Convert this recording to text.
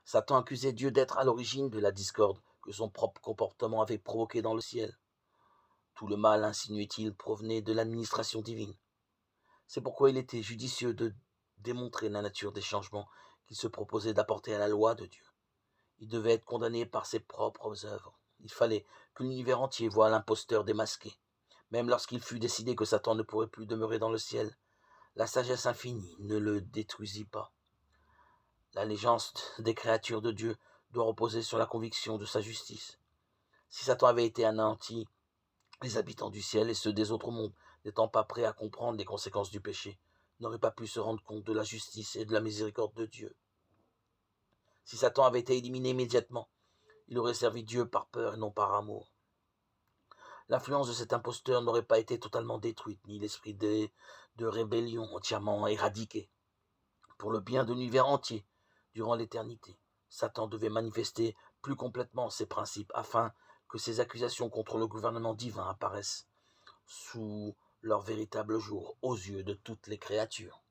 Satan accusait Dieu d'être à l'origine de la discorde que son propre comportement avait provoquée dans le ciel. Tout le mal, insinuait-il, provenait de l'administration divine. C'est pourquoi il était judicieux de démontrer la nature des changements qu'il se proposait d'apporter à la loi de Dieu. Il devait être condamné par ses propres œuvres. Il fallait que l'univers entier voie l'imposteur démasqué. Même lorsqu'il fut décidé que Satan ne pourrait plus demeurer dans le ciel, la sagesse infinie ne le détruisit pas. L'allégeance des créatures de Dieu doit reposer sur la conviction de sa justice. Si Satan avait été anéanti, les habitants du ciel et ceux des autres mondes, n'étant pas prêts à comprendre les conséquences du péché, n'auraient pas pu se rendre compte de la justice et de la miséricorde de Dieu. Si Satan avait été éliminé immédiatement, il aurait servi Dieu par peur et non par amour. L'influence de cet imposteur n'aurait pas été totalement détruite, ni l'esprit de rébellion entièrement éradiqué. Pour le bien de l'univers entier, durant l'éternité, Satan devait manifester plus complètement ses principes afin que ses accusations contre le gouvernement divin apparaissent sous leur véritable jour aux yeux de toutes les créatures.